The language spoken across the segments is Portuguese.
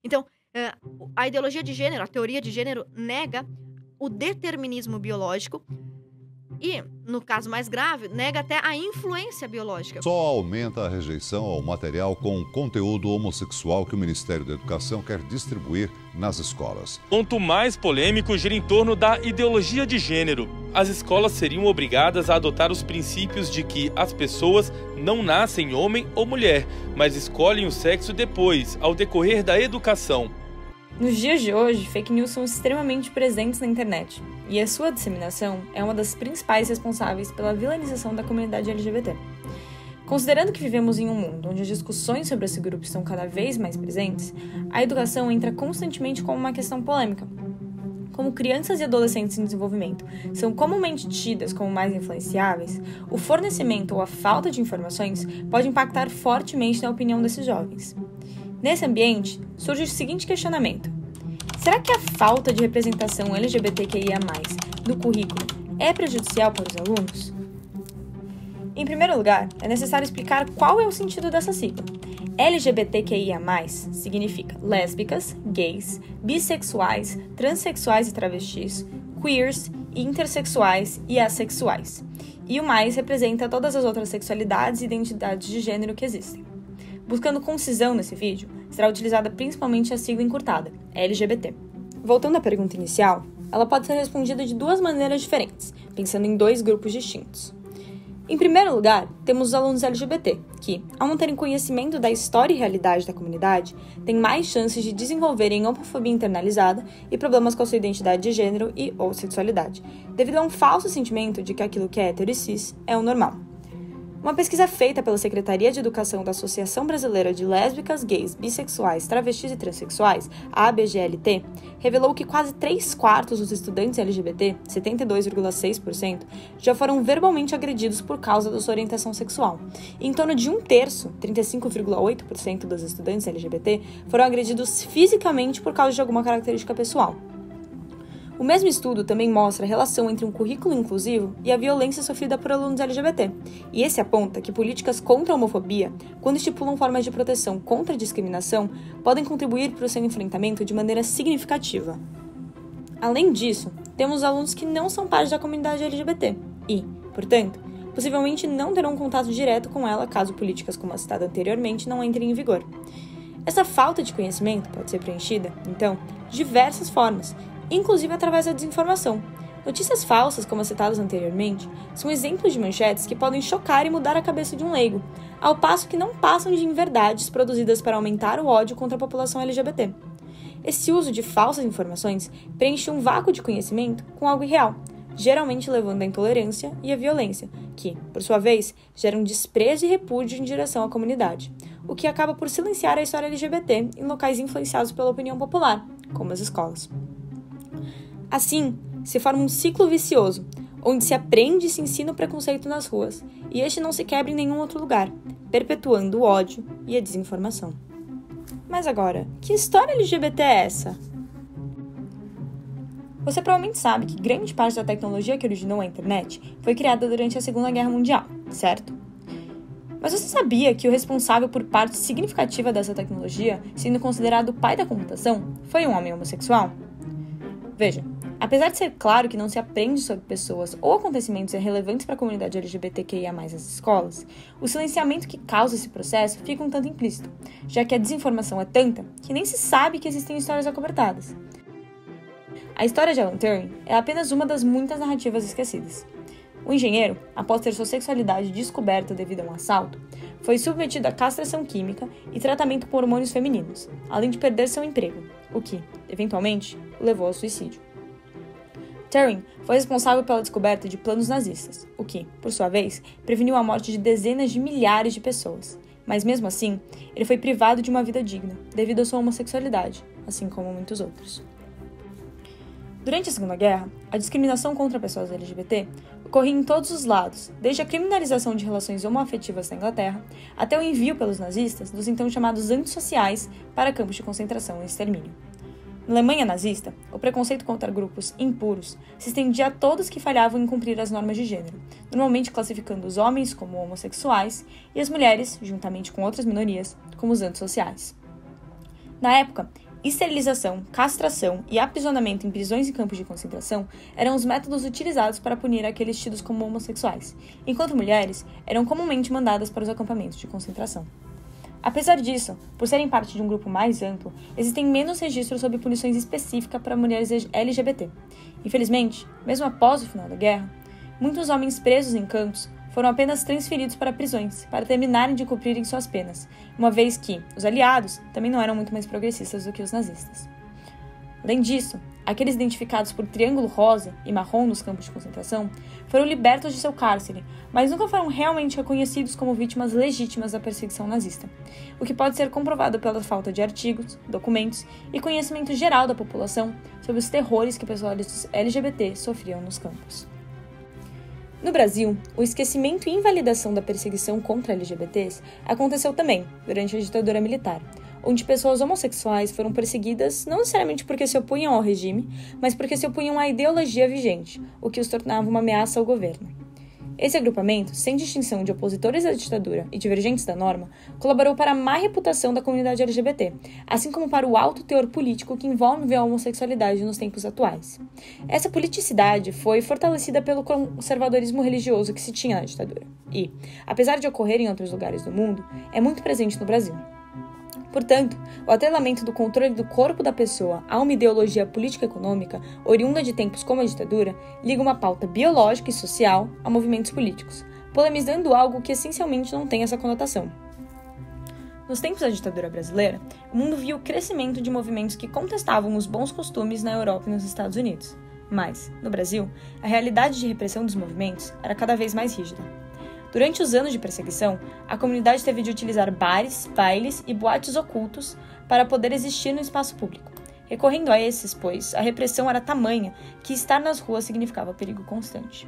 Então, a ideologia de gênero, a teoria de gênero nega o determinismo biológico e, no caso mais grave, nega até a influência biológica. Só aumenta a rejeição ao material com conteúdo homossexual que o Ministério da Educação quer distribuir nas escolas. Ponto mais polêmico gira em torno da ideologia de gênero. As escolas seriam obrigadas a adotar os princípios de que as pessoas não nascem homem ou mulher, mas escolhem o sexo depois, ao decorrer da educação. Nos dias de hoje, fake news são extremamente presentes na internet, e a sua disseminação é uma das principais responsáveis pela vilanização da comunidade LGBT. Considerando que vivemos em um mundo onde as discussões sobre esse grupo estão cada vez mais presentes, a educação entra constantemente como uma questão polêmica. Como crianças e adolescentes em desenvolvimento são comumente tidas como mais influenciáveis, o fornecimento ou a falta de informações pode impactar fortemente na opinião desses jovens. Nesse ambiente, surge o seguinte questionamento: será que a falta de representação LGBTQIA+, no currículo é prejudicial para os alunos? Em primeiro lugar, é necessário explicar qual é o sentido dessa sigla. LGBTQIA+, significa lésbicas, gays, bissexuais, transexuais e travestis, queers, intersexuais e assexuais. E o mais representa todas as outras sexualidades e identidades de gênero que existem. Buscando concisão nesse vídeo, será utilizada principalmente a sigla encurtada, LGBT. Voltando à pergunta inicial, ela pode ser respondida de duas maneiras diferentes, pensando em dois grupos distintos. Em primeiro lugar, temos os alunos LGBT, que, ao não terem conhecimento da história e realidade da comunidade, têm mais chances de desenvolverem homofobia internalizada e problemas com a sua identidade de gênero e ou sexualidade, devido a um falso sentimento de que aquilo que é hétero e cis é o normal. Uma pesquisa feita pela Secretaria de Educação da Associação Brasileira de Lésbicas, Gays, Bissexuais, Travestis e Transsexuais, a ABGLT, revelou que quase 3/4 dos estudantes LGBT, 72,6%, já foram verbalmente agredidos por causa da sua orientação sexual. E em torno de 1/3, 35,8% dos estudantes LGBT, foram agredidos fisicamente por causa de alguma característica pessoal. O mesmo estudo também mostra a relação entre um currículo inclusivo e a violência sofrida por alunos LGBT, e esse aponta que políticas contra a homofobia, quando estipulam formas de proteção contra a discriminação, podem contribuir para o seu enfrentamento de maneira significativa. Além disso, temos alunos que não são parte da comunidade LGBT e, portanto, possivelmente não terão contato direto com ela caso políticas como a citada anteriormente não entrem em vigor. Essa falta de conhecimento pode ser preenchida, então, de diversas formas, inclusive através da desinformação. Notícias falsas, como as citadas anteriormente, são exemplos de manchetes que podem chocar e mudar a cabeça de um leigo, ao passo que não passam de inverdades produzidas para aumentar o ódio contra a população LGBT. Esse uso de falsas informações preenche um vácuo de conhecimento com algo irreal, geralmente levando à intolerância e à violência, que, por sua vez, geram desprezo e repúdio em direção à comunidade, o que acaba por silenciar a história LGBT em locais influenciados pela opinião popular, como as escolas. Assim, se forma um ciclo vicioso, onde se aprende e se ensina o preconceito nas ruas, e este não se quebra em nenhum outro lugar, perpetuando o ódio e a desinformação. Mas agora, que história LGBT é essa? Você provavelmente sabe que grande parte da tecnologia que originou a internet foi criada durante a Segunda Guerra Mundial, certo? Mas você sabia que o responsável por parte significativa dessa tecnologia, sendo considerado o pai da computação, foi um homem homossexual? Veja, apesar de ser claro que não se aprende sobre pessoas ou acontecimentos relevantes para a comunidade LGBTQIA+, nas escolas, o silenciamento que causa esse processo fica um tanto implícito, já que a desinformação é tanta que nem se sabe que existem histórias acobertadas. A história de Alan Turing é apenas uma das muitas narrativas esquecidas. O engenheiro, após ter sua sexualidade descoberta devido a um assalto, foi submetido a castração química e tratamento com hormônios femininos, além de perder seu emprego, o que, eventualmente, o levou ao suicídio. Turing foi responsável pela descoberta de planos nazistas, o que, por sua vez, preveniu a morte de dezenas de milhares de pessoas. Mas mesmo assim, ele foi privado de uma vida digna, devido à sua homossexualidade, assim como muitos outros. Durante a Segunda Guerra, a discriminação contra pessoas LGBT ocorria em todos os lados, desde a criminalização de relações homoafetivas na Inglaterra, até o envio pelos nazistas dos então chamados antissociais para campos de concentração e extermínio. Na Alemanha nazista, o preconceito contra grupos impuros se estendia a todos que falhavam em cumprir as normas de gênero, normalmente classificando os homens como homossexuais e as mulheres, juntamente com outras minorias, como os antissociais. Na época, esterilização, castração e aprisionamento em prisões e campos de concentração eram os métodos utilizados para punir aqueles tidos como homossexuais, enquanto mulheres eram comumente mandadas para os acampamentos de concentração. Apesar disso, por serem parte de um grupo mais amplo, existem menos registros sobre punições específicas para mulheres LGBT. Infelizmente, mesmo após o final da guerra, muitos homens presos em campos foram apenas transferidos para prisões para terminarem de cumprirem suas penas, uma vez que os aliados também não eram muito mais progressistas do que os nazistas. Além disso, aqueles identificados por triângulo rosa e marrom nos campos de concentração foram libertos de seu cárcere, mas nunca foram realmente reconhecidos como vítimas legítimas da perseguição nazista, o que pode ser comprovado pela falta de artigos, documentos e conhecimento geral da população sobre os terrores que pessoas LGBT sofriam nos campos. No Brasil, o esquecimento e invalidação da perseguição contra LGBTs aconteceu também durante a ditadura militar, onde pessoas homossexuais foram perseguidas não necessariamente porque se opunham ao regime, mas porque se opunham à ideologia vigente, o que os tornava uma ameaça ao governo. Esse agrupamento, sem distinção de opositores à ditadura e divergentes da norma, colaborou para a má reputação da comunidade LGBT, assim como para o alto teor político que envolve a homossexualidade nos tempos atuais. Essa politicidade foi fortalecida pelo conservadorismo religioso que se tinha na ditadura e, apesar de ocorrer em outros lugares do mundo, é muito presente no Brasil. Portanto, o atrelamento do controle do corpo da pessoa a uma ideologia política-econômica, oriunda de tempos como a ditadura, liga uma pauta biológica e social a movimentos políticos, polemizando algo que essencialmente não tem essa conotação. Nos tempos da ditadura brasileira, o mundo viu o crescimento de movimentos que contestavam os bons costumes na Europa e nos Estados Unidos. Mas, no Brasil, a realidade de repressão dos movimentos era cada vez mais rígida. Durante os anos de perseguição, a comunidade teve de utilizar bares, bailes e boates ocultos para poder existir no espaço público, recorrendo a esses, pois a repressão era tamanha que estar nas ruas significava perigo constante.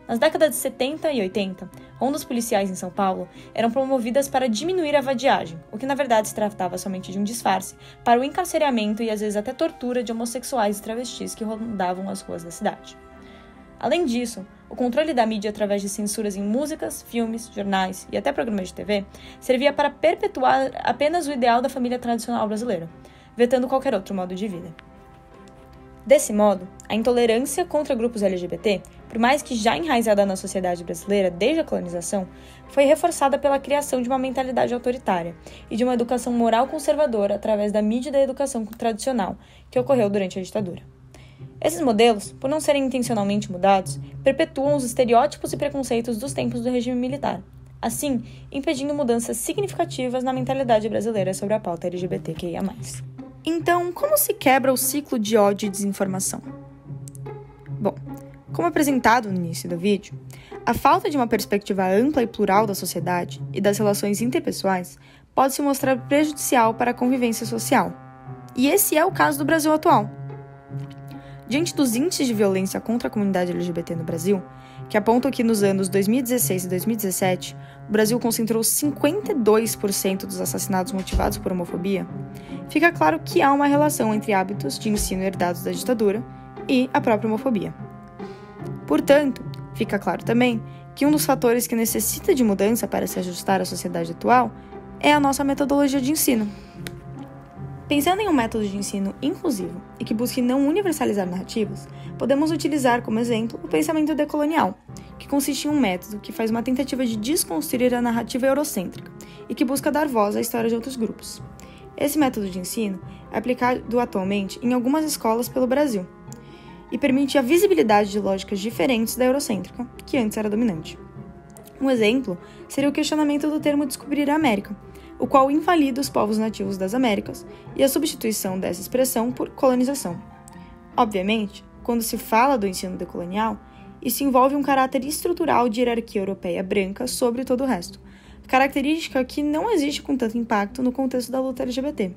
Nas décadas de 70 e 80, rondas policiais em São Paulo eram promovidas para diminuir a vadiagem, o que na verdade se tratava somente de um disfarce para o encarceramento e às vezes até tortura de homossexuais e travestis que rondavam as ruas da cidade. Além disso, o controle da mídia através de censuras em músicas, filmes, jornais e até programas de TV servia para perpetuar apenas o ideal da família tradicional brasileira, vetando qualquer outro modo de vida. Desse modo, a intolerância contra grupos LGBT, por mais que já enraizada na sociedade brasileira desde a colonização, foi reforçada pela criação de uma mentalidade autoritária e de uma educação moral conservadora através da mídia e da educação tradicional, que ocorreu durante a ditadura. Esses modelos, por não serem intencionalmente mudados, perpetuam os estereótipos e preconceitos dos tempos do regime militar, assim, impedindo mudanças significativas na mentalidade brasileira sobre a pauta LGBTQIA+. Então, como se quebra o ciclo de ódio e desinformação? Bom, como apresentado no início do vídeo, a falta de uma perspectiva ampla e plural da sociedade e das relações interpessoais pode se mostrar prejudicial para a convivência social. E esse é o caso do Brasil atual. Diante dos índices de violência contra a comunidade LGBT no Brasil, que apontam que nos anos 2016 e 2017, o Brasil concentrou 52% dos assassinatos motivados por homofobia, fica claro que há uma relação entre hábitos de ensino herdados da ditadura e a própria homofobia. Portanto, fica claro também que um dos fatores que necessita de mudança para se ajustar à sociedade atual é a nossa metodologia de ensino. Pensando em um método de ensino inclusivo e que busque não universalizar narrativas, podemos utilizar como exemplo o pensamento decolonial, que consiste em um método que faz uma tentativa de desconstruir a narrativa eurocêntrica e que busca dar voz à história de outros grupos. Esse método de ensino é aplicado atualmente em algumas escolas pelo Brasil e permite a visibilidade de lógicas diferentes da eurocêntrica, que antes era dominante. Um exemplo seria o questionamento do termo descobrir a América, o qual invalida os povos nativos das Américas e a substituição dessa expressão por colonização. Obviamente, quando se fala do ensino decolonial, isso envolve um caráter estrutural de hierarquia europeia branca sobre todo o resto, característica que não existe com tanto impacto no contexto da luta LGBT.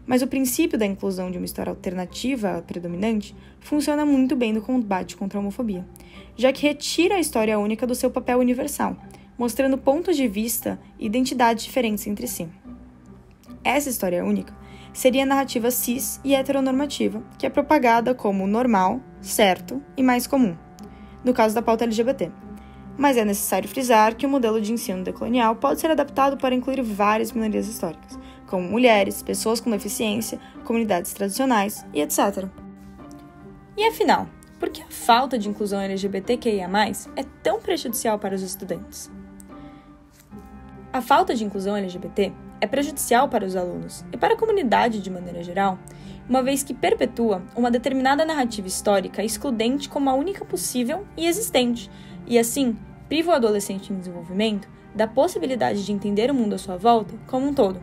Mas o princípio da inclusão de uma história alternativa predominante funciona muito bem no combate contra a homofobia, já que retira a história única do seu papel universal, mostrando pontos de vista e identidades diferentes entre si. Essa história única seria a narrativa cis e heteronormativa, que é propagada como normal, certo e mais comum, no caso da pauta LGBT. Mas é necessário frisar que o modelo de ensino decolonial pode ser adaptado para incluir várias minorias históricas, como mulheres, pessoas com deficiência, comunidades tradicionais e etc. E afinal, por que a falta de inclusão LGBTQIA+, é tão prejudicial para os estudantes? A falta de inclusão LGBT é prejudicial para os alunos e para a comunidade de maneira geral, uma vez que perpetua uma determinada narrativa histórica excludente como a única possível e existente, e assim priva o adolescente em desenvolvimento da possibilidade de entender o mundo à sua volta como um todo.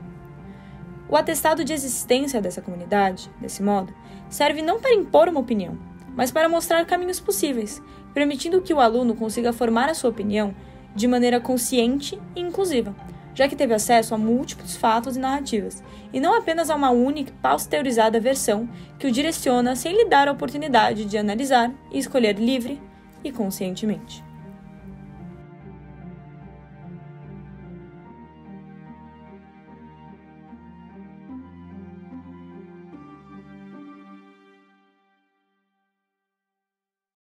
O atestado de existência dessa comunidade, desse modo, serve não para impor uma opinião, mas para mostrar caminhos possíveis, permitindo que o aluno consiga formar a sua opinião de maneira consciente e inclusiva, já que teve acesso a múltiplos fatos e narrativas, e não apenas a uma única pasteurizada versão que o direciona sem lhe dar a oportunidade de analisar e escolher livre e conscientemente.